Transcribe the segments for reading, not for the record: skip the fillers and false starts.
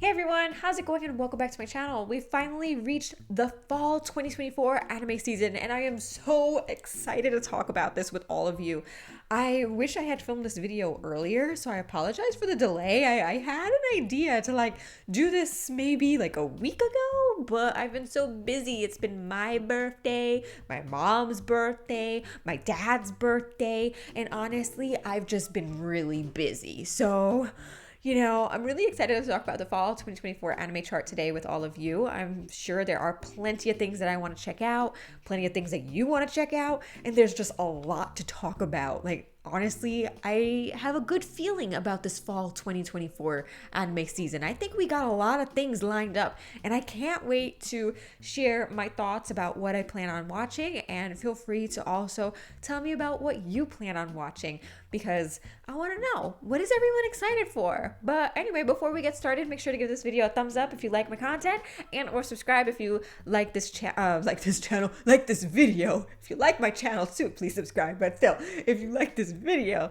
Hey everyone, how's it going and welcome back to my channel. We finally reached the fall 2024 anime season and I am so excited to talk about this with all of you. I wish I had filmed this video earlier, so I apologize for the delay. I had an idea to do this maybe like a week ago, but I've been so busy. It's been my birthday, my mom's birthday, my dad's birthday, and honestly, I've just been really busy. So I'm really excited to talk about the fall 2024 anime chart today with all of you. I'm sure there are plenty of things that I want to check out, plenty of things that you want to check out, and there's just a lot to talk about. Honestly, I have a good feeling about this fall 2024 anime season. I think we got a lot of things lined up, and I can't wait to share my thoughts about what I plan on watching, and feel free to also tell me about what you plan on watching, because I want to know, what is everyone excited for? But anyway, before we get started, make sure to give this video a thumbs up if you like my content, and or subscribe if you like this video. If you like my channel too, please subscribe. But still, if you like this video,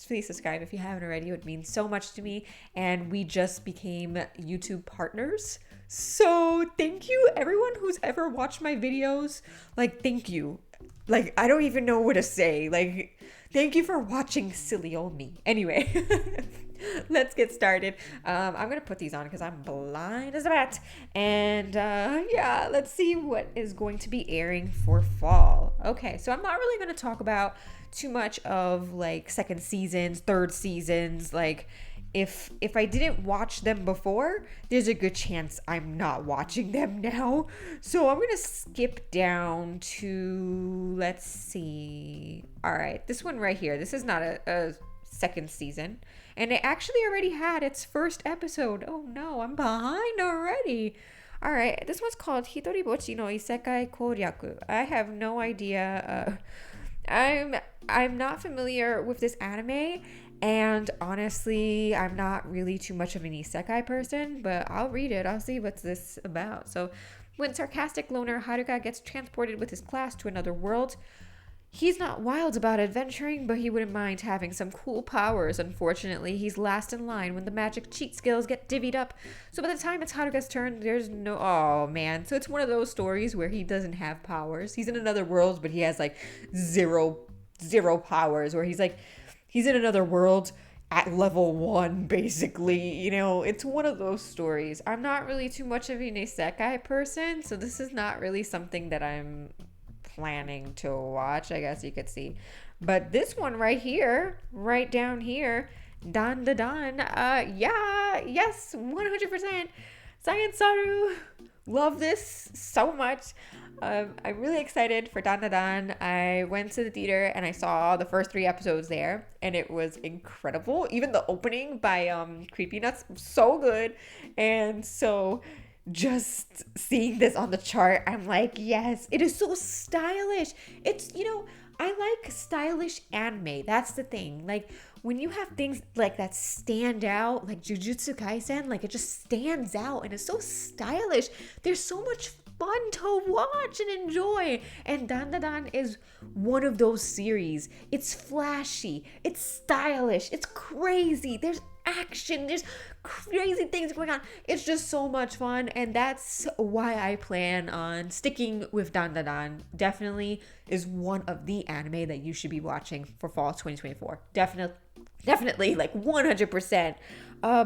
please subscribe if you haven't already. It would mean so much to me. And we just became YouTube partners. So thank you everyone who's ever watched my videos. Thank you. I don't even know what to say. Thank you for watching silly old me. Anyway, let's get started. I'm gonna put these on because I'm blind as a bat. And yeah, let's see what is going to be airing for fall. Okay, so I'm not really gonna talk about too much of second seasons, third seasons. If I didn't watch them before, there's a good chance I'm not watching them now. So I'm gonna skip down to, let's see. All right, this one right here. This is not a second season, and it actually already had its first episode. Oh no, I'm behind already. All right, this one's called Hitoribochi no Isekai Koryaku. I have no idea. I'm not familiar with this anime. And honestly, I'm not really too much of an isekai person, but I'll read it. I'll see what's this about. So, when sarcastic loner Haruka gets transported with his class to another world, he's not wild about adventuring, but he wouldn't mind having some cool powers. Unfortunately, he's last in line when the magic cheat skills get divvied up. So by the time it's Haruka's turn, there's no... Oh, man. So it's one of those stories where he doesn't have powers. He's in another world, but he has zero powers, where he's in another world at level 1, basically. It's one of those stories. I'm not really too much of an isekai person, so this is not really something that I'm planning to watch, I guess you could see. But this one right here, right down here, Dan da Dan, yes, 100%. Science Saru. Love this so much. I'm really excited for Dan da Dan. I went to the theater and I saw the first 3 episodes there, and it was incredible. Even the opening by Creepy Nuts, so good. And so just seeing this on the chart, I'm like, yes, it is so stylish. It's, I like stylish anime. That's the thing. When you have things that stand out, like Jujutsu Kaisen, it just stands out and it's so stylish. There's so much fun to watch and enjoy. And Dan da Dan is one of those series. It's flashy, it's stylish, it's crazy. There's action, there's crazy things going on. It's just so much fun, and that's why I plan on sticking with Dan da Dan. Definitely is one of the anime that you should be watching for fall 2024. Definitely 100%.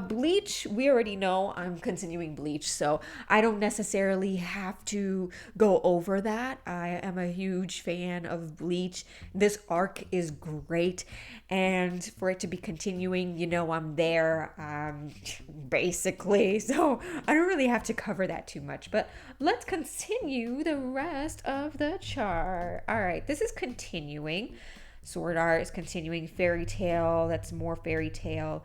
Bleach, we already know I'm continuing Bleach, so I don't necessarily have to go over that. I am a huge fan of Bleach. This arc is great, and for it to be continuing, I'm there, basically. So I don't really have to cover that too much, but let's continue the rest of the chart. All right, this is continuing. Sword Art is continuing. Fairy Tail, that's more Fairy Tail.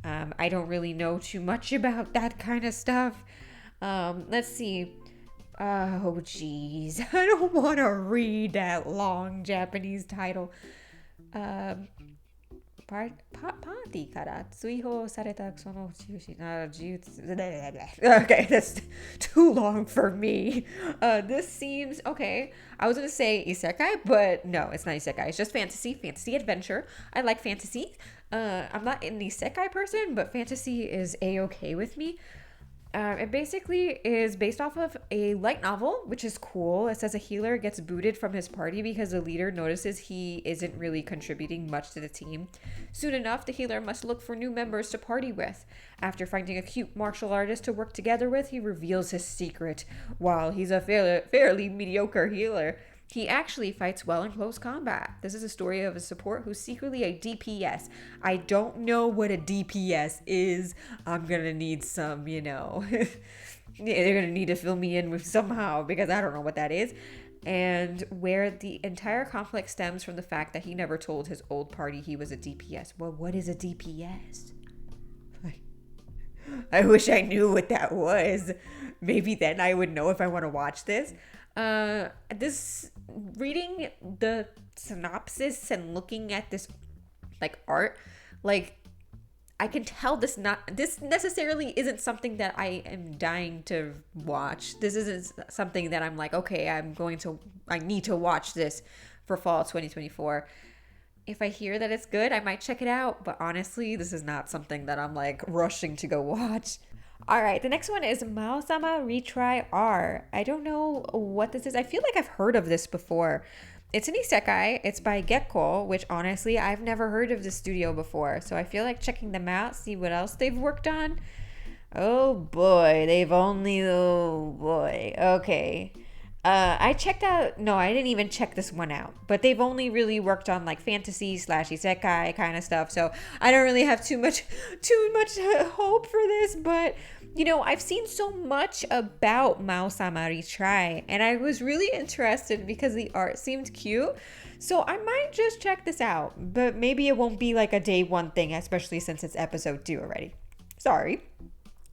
I don't really know too much about that kind of stuff. Let's see. Oh, geez. I don't want to read that long Japanese title. パーティーから追放されたその中心自由 Okay, that's too long for me. This seems okay. I was gonna say isekai, but no, it's not isekai. It's just fantasy adventure. I like fantasy. I'm not an isekai person, but fantasy is a-okay with me. It basically is based off of a light novel, which is cool. It says a healer gets booted from his party because the leader notices he isn't really contributing much to the team. Soon enough, the healer must look for new members to party with. After finding a cute martial artist to work together with, he reveals his secret. While he's a fairly mediocre healer, he actually fights well in close combat. This is a story of a support who's secretly a DPS. I don't know what a DPS is. I'm gonna need some, they're gonna need to fill me in with somehow because I don't know what that is. And where the entire conflict stems from the fact that he never told his old party he was a DPS. Well, what is a DPS? I wish I knew what that was. Maybe then I would know if I want to watch this. This reading the synopsis and looking at this art, I can tell this necessarily isn't something that I am dying to watch. This isn't something that I'm like, okay, I need to watch this for fall 2024. If I hear that it's good, I might check it out. But honestly, this is not something that I'm rushing to go watch. All right, the next one is Mao-sama Retry R. I don't know what this is. I feel like I've heard of this before. It's an isekai. It's by Gekko, which honestly, I've never heard of this studio before. So I feel like checking them out, see what else they've worked on. Oh boy, okay. I didn't even check this one out, but they've only really worked on fantasy / isekai kind of stuff. So I don't really have too much hope for this, but I've seen so much about Mao-sama Retry, and I was really interested because the art seemed cute. So I might just check this out, but maybe it won't be a day one thing, especially since it's episode 2 already. Sorry.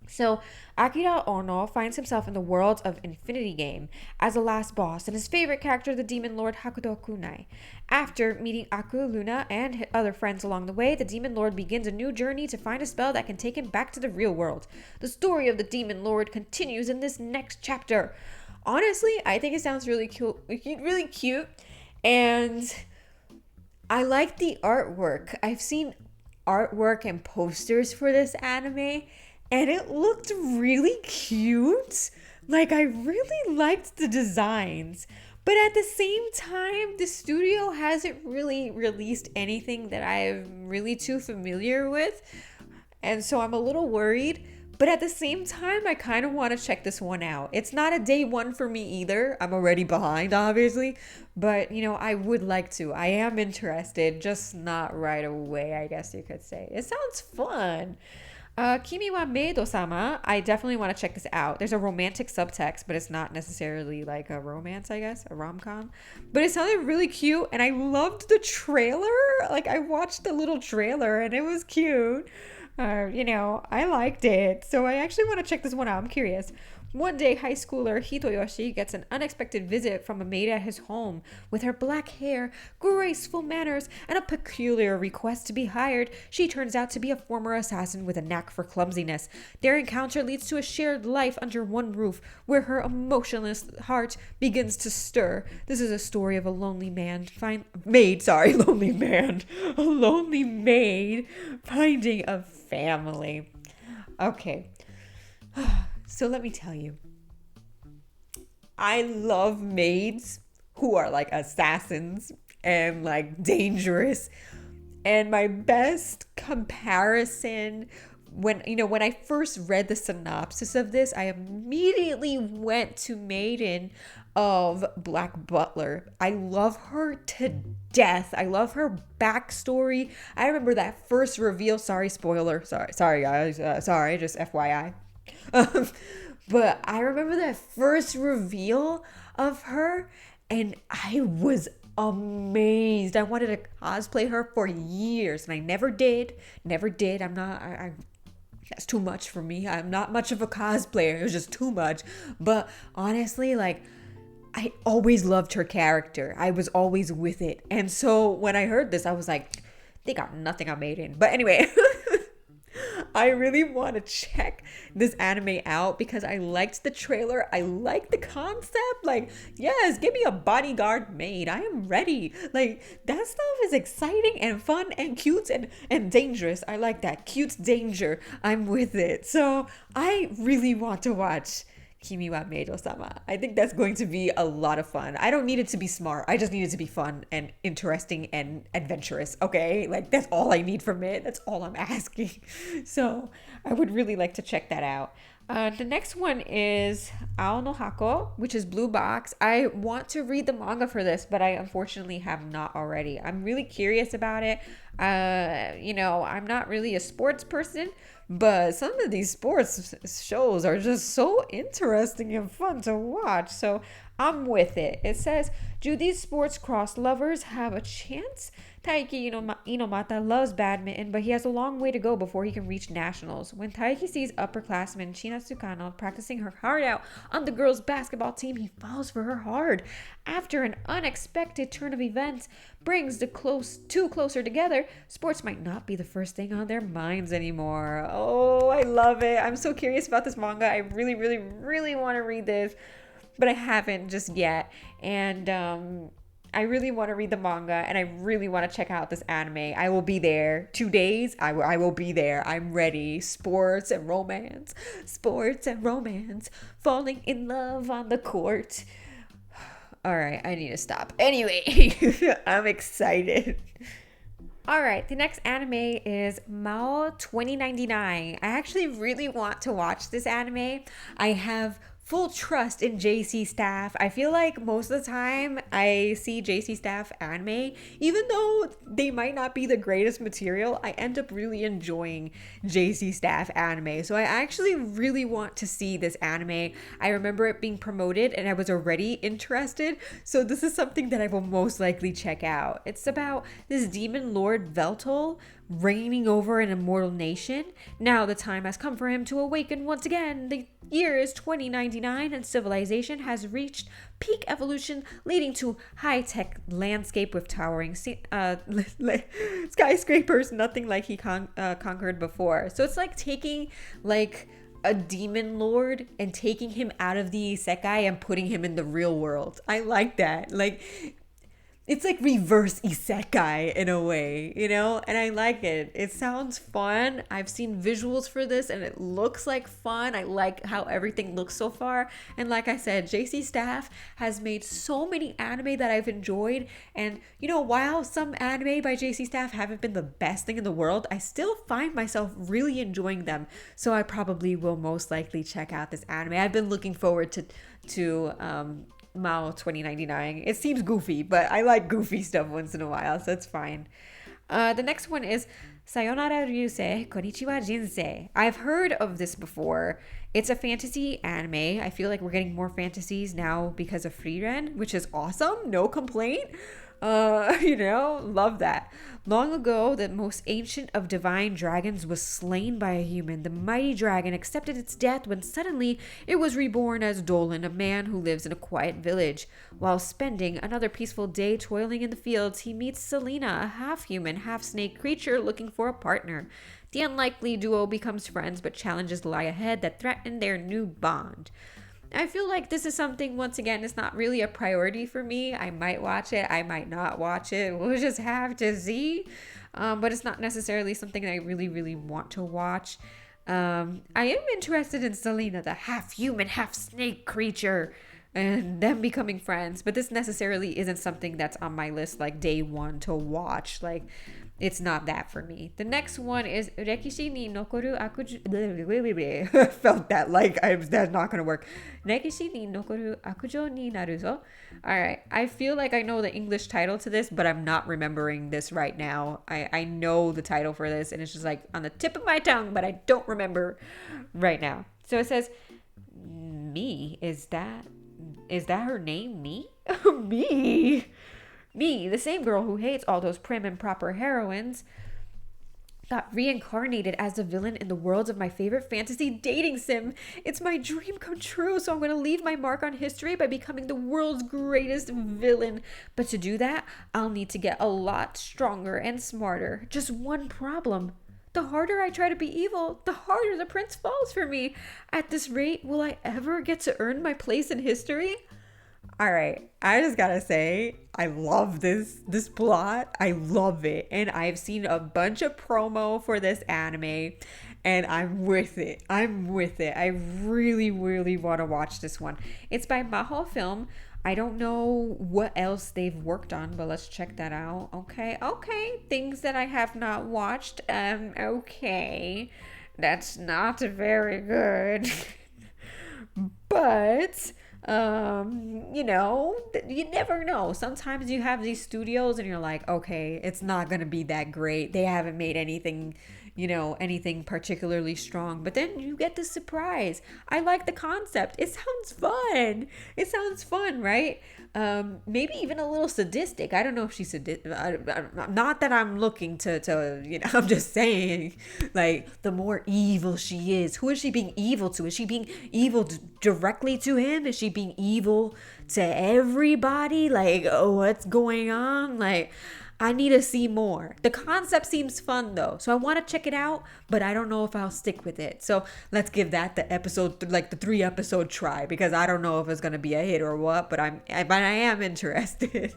So, Akira Ono finds himself in the world of Infinity Game as the last boss and his favorite character, the demon lord Hakuto Kunai. After meeting Aku, Luna, and other friends along the way, the demon lord begins a new journey to find a spell that can take him back to the real world. The story of the demon lord continues in this next chapter. Honestly, I think it sounds really cute, and I like the artwork. I've seen artwork and posters for this anime, and it looked really cute. I really liked the designs. But at the same time, the studio hasn't really released anything that I'm really too familiar with. And so I'm a little worried. But at the same time, I kind of want to check this one out. It's not a day one for me either. I'm already behind, obviously. But, I would like to. I am interested, just not right away, I guess you could say. It sounds fun. Kimi wa Meido-sama, I definitely want to check this out. There's a romantic subtext, but it's not necessarily a romance, I guess, a rom-com. But it sounded really cute, and I loved the trailer. I watched the little trailer, and it was cute. I liked it. So I actually want to check this one out. I'm curious. One day, high schooler Hitoyoshi gets an unexpected visit from a maid at his home. With her black hair, graceful manners, and a peculiar request to be hired, she turns out to be a former assassin with a knack for clumsiness. Their encounter leads to a shared life under one roof, where her emotionless heart begins to stir. This is a story of a lonely maid finding a family. Okay. So let me tell you, I love maids who are assassins and dangerous. And my best comparison, when I first read the synopsis of this, I immediately went to Maiden of Black Butler. I love her to death. I love her backstory. I remember that first reveal. Sorry, spoiler. Sorry guys. Sorry, just FYI. But I remember that first reveal of her, and I was amazed. I wanted to cosplay her for years, and I never did. That's too much for me. I'm not much of a cosplayer. It was just too much. But honestly, I always loved her character. I was always with it. And so when I heard this, I was like, they got nothing on Maiden. But anyway, I really want to check this anime out because I liked the trailer. I like the concept. Like, yes, give me a bodyguard maid. I am ready. Like, that stuff is exciting and fun and cute and dangerous. I like that. Cute danger. I'm with it. So I really want to watch Kimi wa Meido-sama. I think that's going to be a lot of fun. I don't need it to be smart. I just need it to be fun and interesting and adventurous. Okay? Like, that's all I need from it. That's all I'm asking. So I would really like to check that out. The next one is Ao no Hako, which is Blue Box. I want to read the manga for this, but I unfortunately have not already. I'm really curious about it. I'm not really a sports person, but some of these sports shows are just so interesting and fun to watch. So I'm with it. It says, do these sports cross lovers have a chance? Taiki Inomata loves badminton, but he has a long way to go before he can reach nationals. When Taiki sees upperclassman China Tsukano practicing her heart out on the girls' basketball team, he falls for her hard. After an unexpected turn of events brings the two closer together, sports might not be the first thing on their minds anymore. Oh, I love it. I'm so curious about this manga. I really, really, really want to read this, but I haven't just yet. And I really want to read the manga, and I really want to check out this anime. I will be there. 2 days, I will be there. I'm ready. Sports and romance. Sports and romance. Falling in love on the court. All right, I need to stop. Anyway, I'm excited. All right, the next anime is Mao 2099. I actually really want to watch this anime. I have full trust in JC Staff. I feel like most of the time I see JC Staff anime, even though they might not be the greatest material, I end up really enjoying JC Staff anime. So I actually really want to see this anime. I remember it being promoted and I was already interested. So this is something that I will most likely check out. It's about this demon lord Veltol reigning over an immortal nation. Now the time has come for him to awaken once again. The year is 2099 and civilization has reached peak evolution, leading to high-tech landscape with towering skyscrapers, nothing like he conquered before. So it's like taking like a demon lord and taking him out of the isekai and putting him in the real world. I like that. Like, it's like reverse isekai in a way, you know? And I like it. It sounds fun. I've seen visuals for this and it looks like fun. I like how everything looks so far. And like I said, JC Staff has made so many anime that I've enjoyed. And, you know, while some anime by JC Staff haven't been the best thing in the world, I still find myself really enjoying them. So I probably will most likely check out this anime. I've been looking forward to Mao 2099. It seems goofy, but I like goofy stuff once in a while, so it's fine. The next one is Sayonara Ryusei Konnichiwa Jinsei. I've heard of this before. It's a fantasy anime. I feel like we're getting more fantasies now because of Frieren, which is awesome. No complaint. Love that. Long ago, the most ancient of divine dragons was slain by a human. The mighty dragon accepted its death when suddenly it was reborn as Dolan, a man who lives in a quiet village. While spending another peaceful day toiling in the fields, he meets Selena, a half-human, half-snake creature looking for a partner. The unlikely duo becomes friends, but challenges lie ahead that threaten their new bond. I feel like this is something, once again, it's not really a priority for me. I might watch it. I might not watch it. We'll just have to see. But it's not necessarily something that I really, really want to watch. I am interested in Selena, the half-human, half-snake creature, and them becoming friends. But this necessarily isn't something that's on my list, like, day one to watch. Like, it's not that for me. The next one is Rekishi ni Nokoru Akujo. Felt that like that's not going to work. Rekishi ni Nokoru Akujo ni Naruzo. Alright, I feel like I know the English title to this, but I'm not remembering this right now. I know the title for this, and it's just like on the tip of my tongue, but I don't remember right now. So it says, Me, is that her name, Me? Me? Me, the same girl who hates all those prim and proper heroines, got reincarnated as a villain in the world of my favorite fantasy dating sim. It's my dream come true, so I'm going to leave my mark on history by becoming the world's greatest villain. But to do that, I'll need to get a lot stronger and smarter. Just one problem. The harder I try to be evil, the harder the prince falls for me. At this rate, will I ever get to earn my place in history? All right, I just gotta say, I love this plot. I love it, and I've seen a bunch of promo for this anime, and I'm with it. I'm with it. I really, really want to watch this one. It's by Maho Film. I don't know what else they've worked on, but let's check that out. Okay, things that I have not watched. Okay, that's not very good. But you never know. Sometimes you have these studios and you're like, okay, it's not gonna be that great. They haven't made anything, anything particularly strong. But then you get the surprise. I like the concept. It sounds fun. It sounds fun, right? Maybe even a little sadistic. I don't know if she's sadistic. Not that I'm looking to I'm just saying, like, the more evil she is, who is she being evil to? Is she being evil directly to him? Is she being evil to everybody? Like, oh, what's going on? Like, I need to see more. The concept seems fun though, so I want to check it out, but I don't know if I'll stick with it. So let's give that the 3-episode try, because I don't know if it's gonna be a hit or what, but I am interested.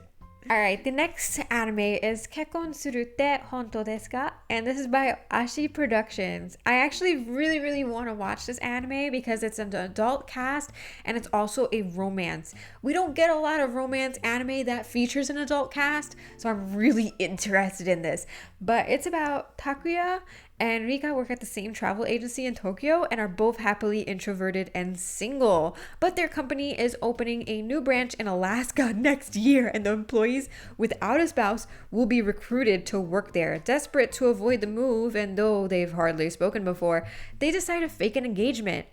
All right, the next anime is Kekkon Surute Honto desu ka? And this is by Ashi Productions. I actually really, really want to watch this anime because it's an adult cast and it's also a romance. We don't get a lot of romance anime that features an adult cast, so I'm really interested in this. But it's about Takuya and Rika work at the same travel agency in Tokyo and are both happily introverted and single. But their company is opening a new branch in Alaska next year, and the employees without a spouse will be recruited to work there. Desperate to avoid the move, and though they've hardly spoken before, they decide to fake an engagement.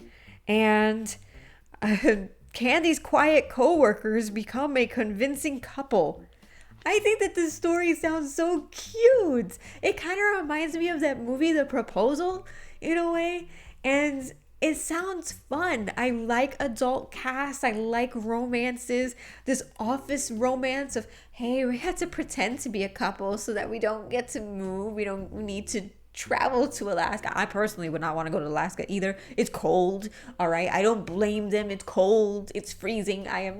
And can these quiet co-workers become a convincing couple? I think that this story sounds so cute. It kind of reminds me of that movie, The Proposal, in a way. And it sounds fun. I like adult casts. I like romances. This office romance of, hey, we had to pretend to be a couple so that we don't get to move. We don't need to travel to Alaska. I personally would not want to go to Alaska either. It's cold, all right? I don't blame them. It's cold. It's freezing. I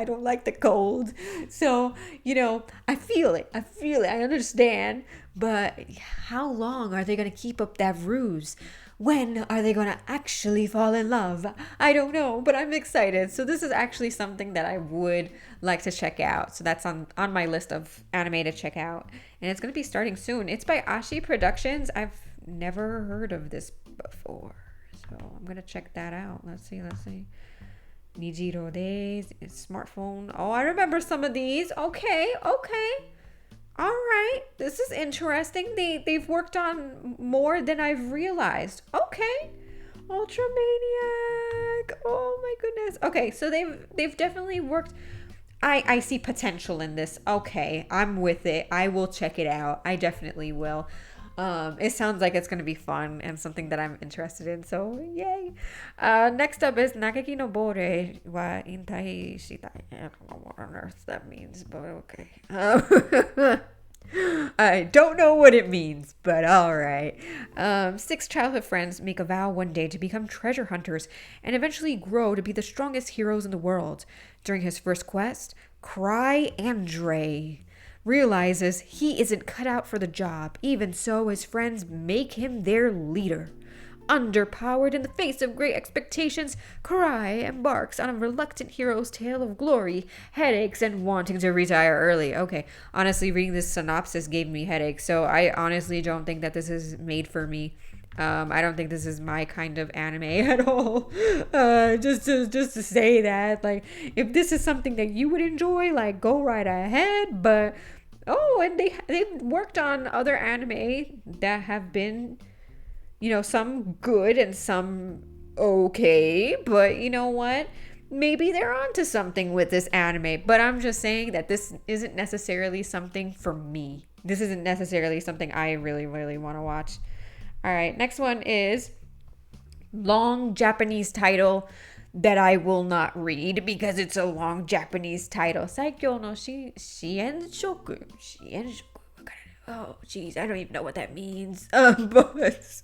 don't like the cold. So, I feel it. I understand. But how long are they going to keep up that ruse? When are they going to actually fall in love? I don't know, but I'm excited. So this is actually something that I would like to check out. So that's on my list of anime to check out. And it's going to be starting soon. It's by Ashi Productions. I've never heard of this before. So I'm going to check that out. Let's see. Nijiro Days, smartphone. Oh, I remember some of these. Okay. All right, this is interesting. They've worked on more than I've realized. Okay, Ultramaniac. Oh my goodness. Okay, so they've definitely worked. I see potential in this. Okay, I'm with it. I will check it out. I definitely will. It sounds like it's gonna be fun and something that I'm interested in. So yay. Next up is Nageki no Bore wa intai shitai. I don't know what on earth that means, but okay. I don't know what it means, but all right. 6 childhood friends make a vow one day to become treasure hunters and eventually grow to be the strongest heroes in the world. During his first quest, Cry Andre realizes he isn't cut out for the job. Even so, his friends make him their leader. Underpowered in the face of great expectations, Karai embarks on a reluctant hero's tale of glory, headaches, and wanting to retire early. Okay, honestly, reading this synopsis gave me headaches, so I honestly don't think that this is made for me. I don't think this is my kind of anime at all. Just to say that, like, if this is something that you would enjoy, like, go right ahead. But and they've worked on other anime that have been, some good and some okay, but you know what? Maybe they're onto something with this anime, but I'm just saying that this isn't necessarily something for me. This isn't necessarily something I really, really want to watch. All right, next one is long Japanese title that I will not read because it's a long Japanese title. Saikyo no shienshoku. Oh, geez, I don't even know what that means. But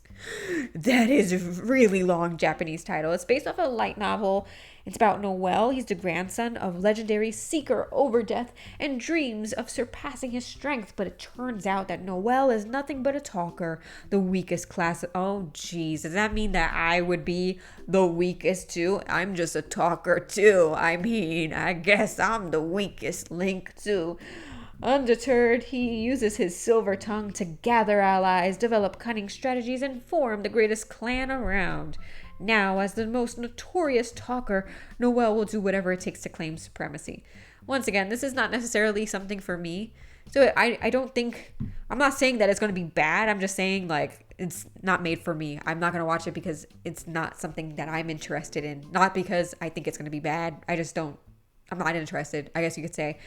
that is a really long Japanese title. It's based off a light novel. It's about Noel. He's the grandson of legendary seeker over death and dreams of surpassing his strength. But it turns out that Noel is nothing but a talker, the weakest class. Oh, geez. Does that mean that I would be the weakest too? I'm just a talker too. I mean, I guess I'm the weakest link too. Undeterred, he uses his silver tongue to gather allies, develop cunning strategies, and form the greatest clan around. Now, as the most notorious talker, Noel will do whatever it takes to claim supremacy. Once again, this is not necessarily something for me. So I don't think, I'm not saying that it's going to be bad. I'm just saying, like, it's not made for me. I'm not going to watch it because it's not something that I'm interested in. Not because I think it's going to be bad. I'm not interested, I guess you could say.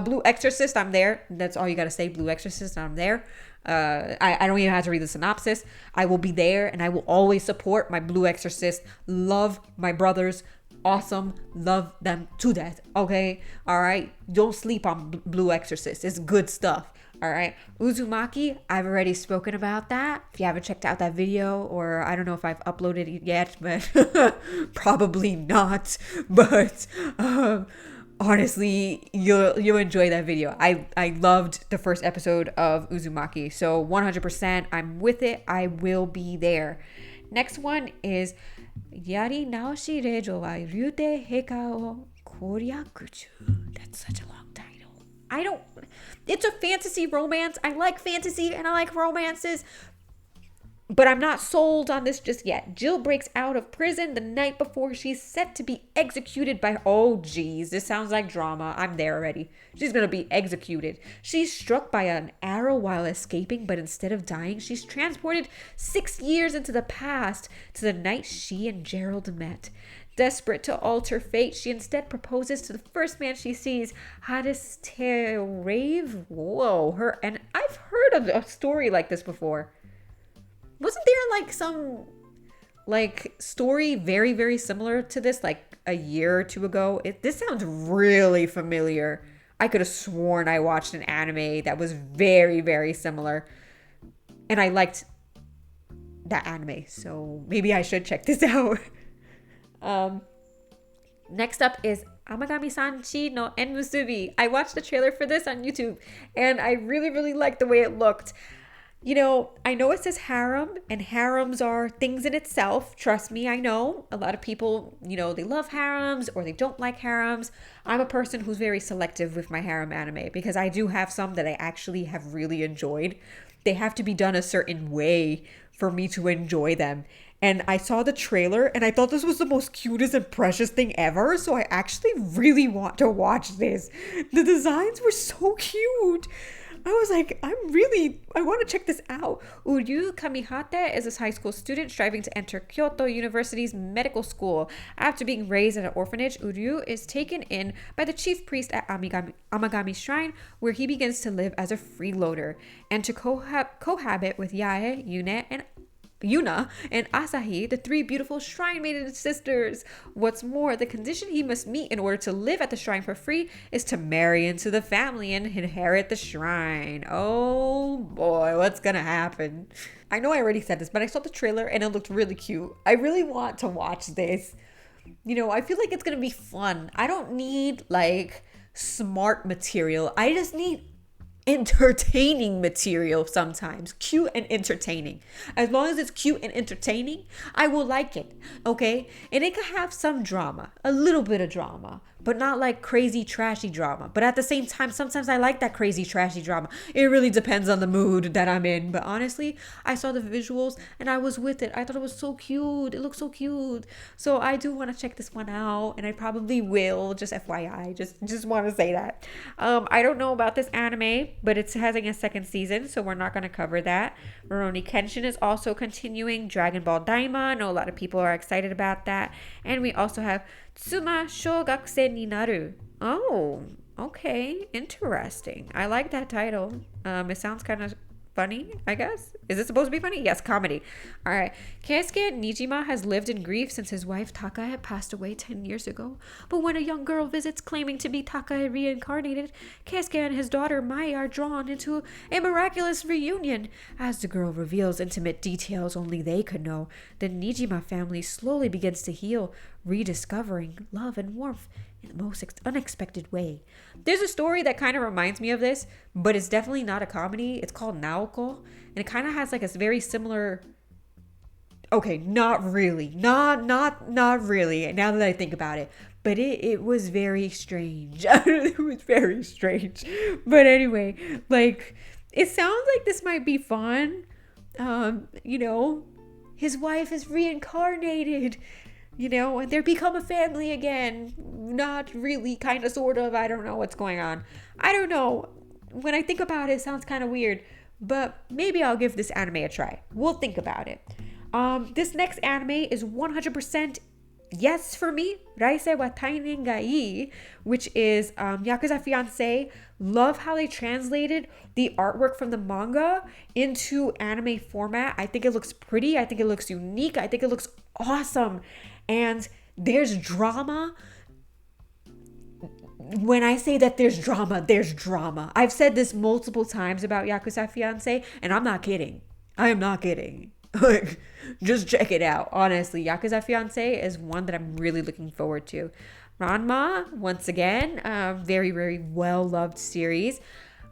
Blue Exorcist, I'm there. That's all you got to say. Blue Exorcist, I'm there. I don't even have to read the synopsis. I will be there, and I will always support my Blue Exorcist. Love my brothers. Awesome. Love them to death. Okay? All right? Don't sleep on Blue Exorcist. It's good stuff. All right. Uzumaki, I've already spoken about that. If you haven't checked out that video, or I don't know if I've uploaded it yet, but probably not. But honestly, you'll enjoy that video. I loved the first episode of Uzumaki. So 100%, I'm with it. I will be there. Next one is Yari Naoshi Rejo wa Ryute Heika o Koryakuju. That's such a long title. It's a fantasy romance. I like fantasy and I like romances, but I'm not sold on this just yet. Jill breaks out of prison the night before she's set to be executed by, oh geez, this sounds like drama. I'm there already. She's gonna be executed. She's struck by an arrow while escaping, but instead of dying, she's transported 6 years into the past to the night she and Gerald met. Desperate to alter fate, she instead proposes to the first man she sees, Hades Rave. Whoa, and I've heard of a story like this before. Wasn't there like some story very, very similar to this like a year or two ago? This sounds really familiar. I could have sworn I watched an anime that was very, very similar. And I liked that anime, so maybe I should check this out. Next up is Amagami-san no Enmusubi. I watched the trailer for this on YouTube, and I really, really liked the way it looked. You know, I know it says harem, and harems are things in itself. Trust me, I know. A lot of people, you know, they love harems or they don't like harems. I'm a person who's very selective with my harem anime because I do have some that I actually have really enjoyed. They have to be done a certain way for me to enjoy them. And I saw the trailer and I thought this was the most cutest and precious thing ever. So I actually really want to watch this. The designs were so cute. I was like, I want to check this out. Uryu Kamihate is a high school student striving to enter Kyoto University's medical school. After being raised at an orphanage, Uryu is taken in by the chief priest at Amagami Shrine, where he begins to live as a freeloader and to cohabit with Yae, Yuna and Asahi, the three beautiful shrine maiden sisters. What's more, the condition he must meet in order to live at the shrine for free is to marry into the family and inherit the shrine. Oh boy, what's gonna happen? I know I already said this, but I saw the trailer and it looked really cute. I really want to watch this. You know, I feel like it's gonna be fun. I don't need like smart material. I just need entertaining material sometimes. Cute and entertaining. As long as it's cute and entertaining, I will like it. Okay? And it could have some drama. A little bit of drama. But not like crazy trashy drama. But at the same time, sometimes I like that crazy trashy drama. It really depends on the mood that I'm in. But honestly, I saw the visuals and I was with it. I thought it was so cute. It looked so cute. So I do want to check this one out. And I probably will. Just FYI. Just want to say that. I don't know about this anime, but it's having a second season. So we're not going to cover that. Rurouni Kenshin is also continuing. Dragon Ball Daima. I know a lot of people are excited about that. And we also have Tsuma Shogakuse ni Naru. Oh, okay. Interesting. I like that title. It sounds kind of funny, I guess. Is it supposed to be funny? Yes, comedy. All right. Keisuke Nijima has lived in grief since his wife Taka had passed away 10 years ago. But when a young girl visits claiming to be Taka reincarnated, Keisuke and his daughter Mai are drawn into a miraculous reunion. As the girl reveals intimate details only they could know, the Nijima family slowly begins to heal, rediscovering love and warmth in the most unexpected way. There's a story that kind of reminds me of this, but it's definitely not a comedy. It's called Naoko, and it kind of has like a very similar. Okay, not really, not really. Now that I think about it, but it was very strange. It was very strange. But anyway, like it sounds like this might be fun. His wife is reincarnated. And they become a family again. Not really, kind of, sort of. I don't know what's going on. I don't know. When I think about it, it sounds kind of weird. But maybe I'll give this anime a try. We'll think about it. This next anime is 100% yes for me. Raisei wa tainen ga ii, which is Yakuza Fiancé. Love how they translated the artwork from the manga into anime format. I think it looks pretty. I think it looks unique. I think it looks awesome. And there's drama. When I say that there's drama, there's drama. I've said this multiple times about Yakuza Fiancé, and I'm not kidding. I am not kidding. Just check it out. Honestly, Yakuza Fiancé is one that I'm really looking forward to. Ranma, once again, very, very well-loved series.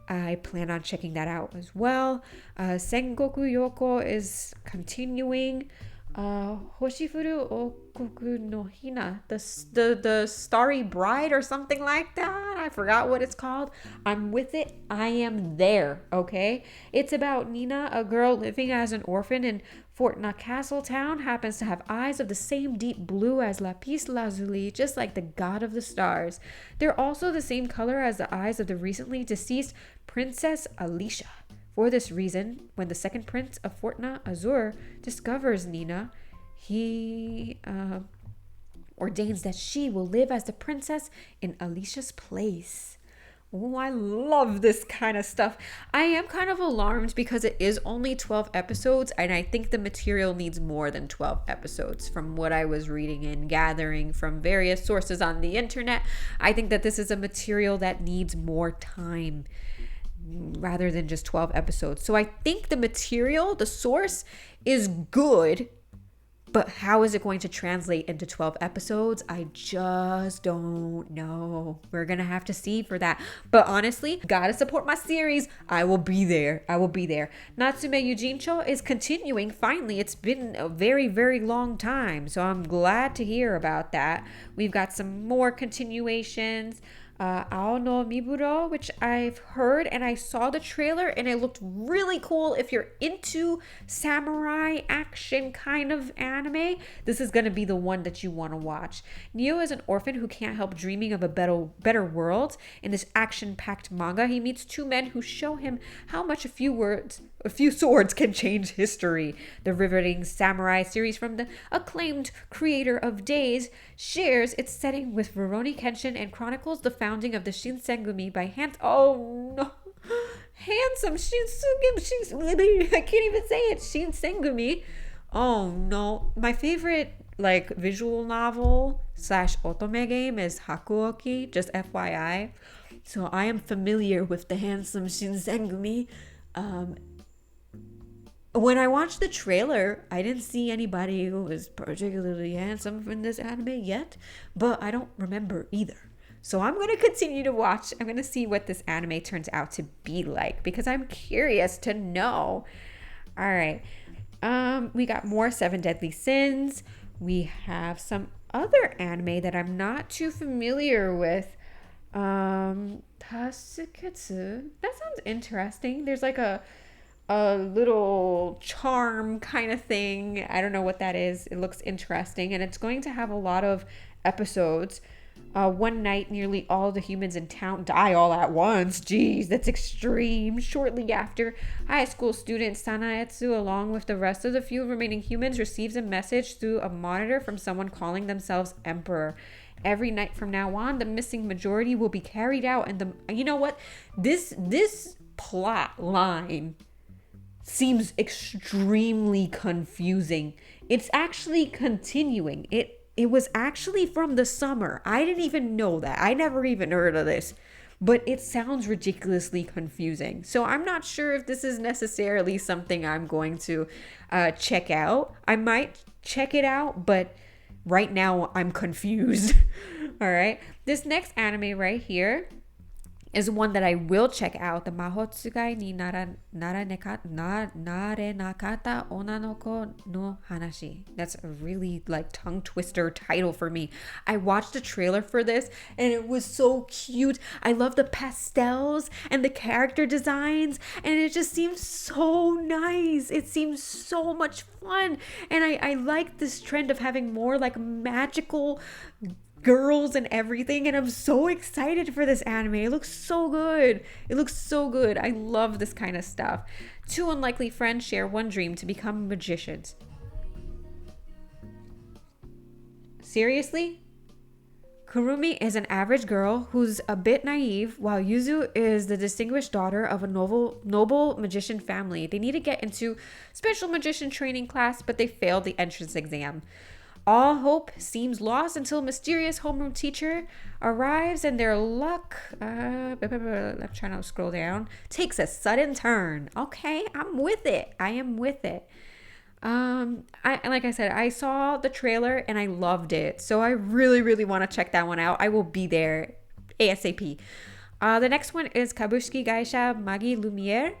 I plan on checking that out as well. Sengoku Yoko is continuing. Hoshifuru Okoku no Hina, the Starry Bride or something like that. I forgot what it's called. I'm with it. I am there. Okay. It's about Nina, a girl living as an orphan in Fortuna Castle Town, happens to have eyes of the same deep blue as Lapis Lazuli, just like the god of the stars. They're also the same color as the eyes of the recently deceased Princess Alicia. For this reason, when the second prince of Fortuna, Azur, discovers Nina, he ordains that she will live as the princess in Alicia's place. Oh, I love this kind of stuff. I am kind of alarmed because it is only 12 episodes, and I think the material needs more than 12 episodes from what I was reading and gathering from various sources on the internet. I think that this is a material that needs more time rather than just 12 episodes. So I think the material, the source is good, but how is it going to translate into 12 episodes? I just don't know. We're going to have to see for that. But honestly, gotta support my series. I will be there. Natsume Yujincho is continuing. Finally, it's been a very, very long time. So I'm glad to hear about that. We've got some more continuations. Ao no Miburo, which I've heard, and I saw the trailer and it looked really cool. If you're into samurai action kind of anime, this is going to be the one that you want to watch. Neo is an orphan who can't help dreaming of a better world. In this action-packed manga, he meets two men who show him how much a few swords can change history. The riveting samurai series from the acclaimed creator of Days shares its setting with Rurouni Kenshin and chronicles the founding of the Shinsengumi by handsome Shinsengumi. I can't even say it. Shinsengumi. Oh no. My favorite visual novel / otome game is Hakuoki, just FYI. So I am familiar with the handsome Shinsengumi. When I watched the trailer, I didn't see anybody who was particularly handsome in this anime yet, but I don't remember either. So I'm going to continue to watch. I'm going to see what this anime turns out to be like because I'm curious to know. All right. We got more Seven Deadly Sins. We have some other anime that I'm not too familiar with. Tasuketsu. That sounds interesting. There's like a little charm kind of thing. I don't know what that is. It looks interesting, and it's going to have a lot of episodes. One night, nearly all the humans in town die all at once. Jeez, that's extreme. Shortly after, high school student Sanaetsu, along with the rest of the few remaining humans, receives a message through a monitor from someone calling themselves Emperor. Every night from now on, the missing majority will be carried out, and you know what? This plot line seems extremely confusing. It's actually continuing. It was actually from the summer. I didn't even know that. I never even heard of this. But it sounds ridiculously confusing. So I'm not sure if this is necessarily something I'm going to check out. I might check it out, but right now I'm confused. All right. This next anime right here is one that I will check out. The Mahotsugai ni narenakata onanoko no hanashi. That's a really like tongue twister title for me. I watched the trailer for this and it was so cute. I love the pastels and the character designs, and it just seems so nice. It seems so much fun. And I like this trend of having more like magical girls and everything, and I'm so excited for this anime. It looks so good. I love this kind of stuff. Two unlikely friends share one dream: to become magicians. Seriously? Kurumi is an average girl who's a bit naive, while Yuzu is the distinguished daughter of a noble magician family. They need to get into special magician training class, but they failed the entrance exam. All hope seems lost until a mysterious homeroom teacher arrives, and their luck, I'm trying to scroll down, takes a sudden turn. Okay, I'm with it. I am with it. Like I said, I saw the trailer and I loved it. So I really, really want to check that one out. I will be there ASAP. The next one is Kabushiki Gaisha Magi Lumiere.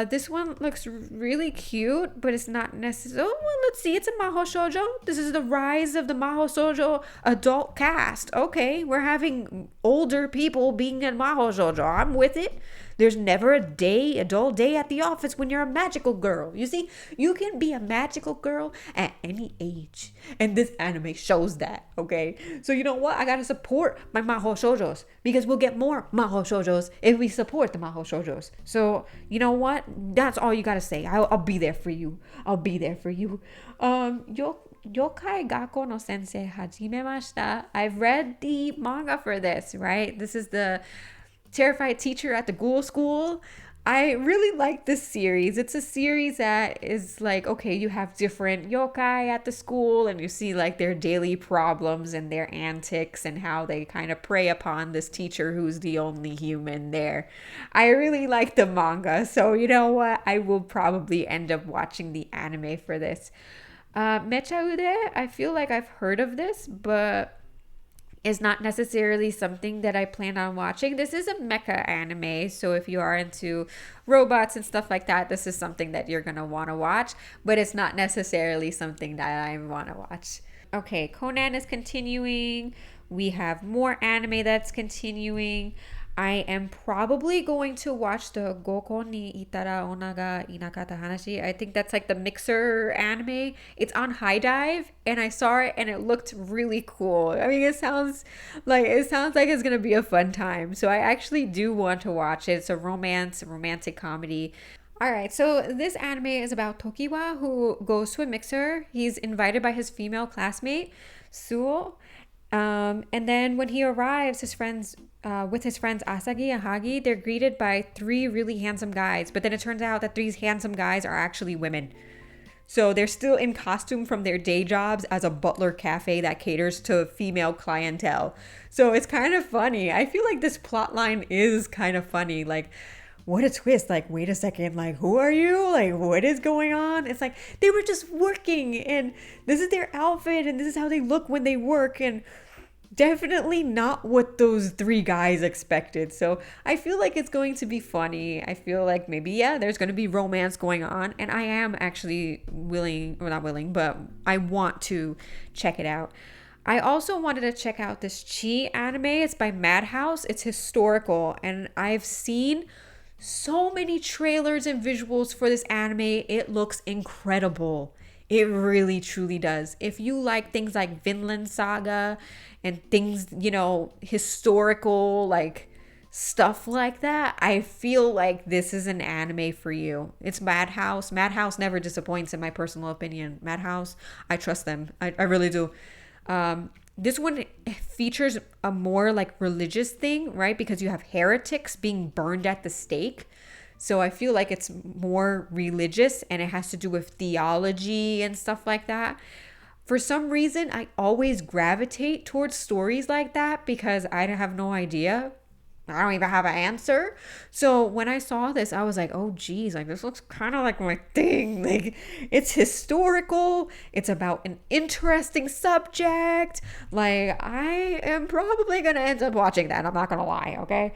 This one looks really cute, but it's not necessarily. Oh, well, let's see. It's a Maho Shoujo. This is the rise of the Maho Shoujo adult cast. Okay, we're having older people being in Maho Shoujo. I'm with it. There's never a dull day at the office when you're a magical girl. You see, you can be a magical girl at any age. And this anime shows that, okay? So you know what? I gotta support my Maho Shoujos, because we'll get more Maho Shoujos if we support the Maho Shoujos. So, you know what? That's all you gotta say. I'll be there for you. Yokai Gakko no Sensei Hajimemashita. I've read the manga for this, right? This is the terrified teacher at the ghoul school. I really like this series. It's a series that is like, okay, you have different yokai at the school, and you see like their daily problems and their antics and how they kind of prey upon this teacher who's the only human there. I really like the manga, so you know what? I will probably end up watching the anime for this. Mecha Ude, I feel like I've heard of this, but is not necessarily something that I plan on watching. This is a mecha anime, so if you are into robots and stuff like that, this is something that you're gonna want to watch, but it's not necessarily something that I want to watch. Okay, Conan is continuing. We have more anime that's continuing. I am probably going to watch the Goko ni Itara Onaga Inakata Hanashi. I think that's like the Mixer anime. It's on High Dive, and I saw it and it looked really cool. I mean, it sounds like it's gonna be a fun time. So I actually do want to watch it. It's a romantic comedy. All right, so this anime is about Tokiwa, who goes to a mixer. He's invited by his female classmate, Suo. And then when he arrives, with his friends Asagi and Hagi, they're greeted by three really handsome guys. But then it turns out that these handsome guys are actually women. So they're still in costume from their day jobs as a butler cafe that caters to female clientele. So it's kind of funny. I feel like this plot line is kind of funny. Like, what a twist. Like, wait a second. Like, who are you? Like, what is going on? It's like, they were just working, and this is their outfit, and this is how they look when they work, and definitely not what those three guys expected. So I feel like it's going to be funny. I feel like maybe, yeah, there's going to be romance going on. And I am actually not willing, but I want to check it out. I also wanted to check out this Chi anime. It's by Madhouse. It's historical. And I've seen so many trailers and visuals for this anime. It looks incredible. It really, truly does. If you like things like Vinland Saga and things, you know, historical, like stuff like that, I feel like this is an anime for you. It's Madhouse. Madhouse never disappoints, in my personal opinion. Madhouse, I trust them. I really do. This one features a more like religious thing, right? Because you have heretics being burned at the stake. So I feel like it's more religious and it has to do with theology and stuff like that. For some reason, I always gravitate towards stories like that because I have no idea. I don't even have an answer. So when I saw this, I was like, oh, geez, like this looks kind of like my thing. Like it's historical. It's about an interesting subject. Like I am probably going to end up watching that. I'm not going to lie. Okay.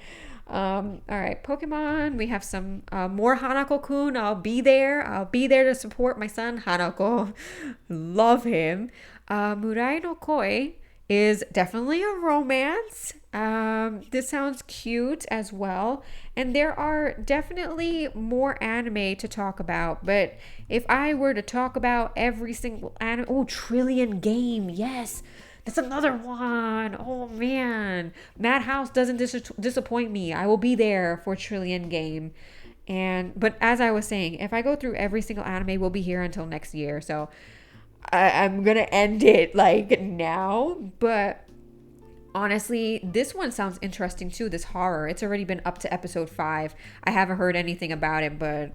All right, Pokemon. We have some more Hanako-kun. I'll be there. I'll be there to support my son Hanako. Love him. Murai no Koi is definitely a romance. This sounds cute as well. And there are definitely more anime to talk about. But if I were to talk about every single anime, oh, Trillion Game, yes. That's another one. Oh man, Madhouse doesn't disappoint me. I will be there for Trillion Game. But as I was saying, if I go through every single anime, we'll be here until next year. So I'm gonna end it like now. But honestly, this one sounds interesting too. This horror. It's already been up to episode 5. I haven't heard anything about it, but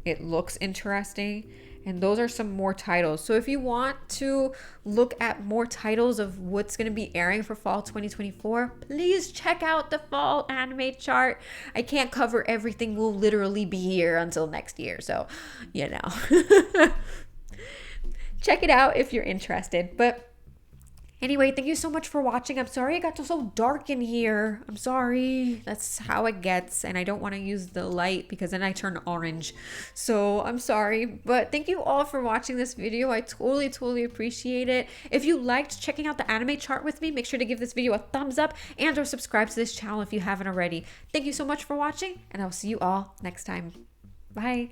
it looks interesting. And those are some more titles. So if you want to look at more titles of what's going to be airing for fall 2024, please check out the fall anime chart. I can't cover everything. We'll literally be here until next year. So, you know, check it out if you're interested. But anyway, thank you so much for watching. I'm sorry it got so dark in here. I'm sorry. That's how it gets. And I don't want to use the light because then I turn orange. So I'm sorry. But thank you all for watching this video. I totally appreciate it. If you liked checking out the anime chart with me, make sure to give this video a thumbs up and or subscribe to this channel if you haven't already. Thank you so much for watching, and I'll see you all next time. Bye.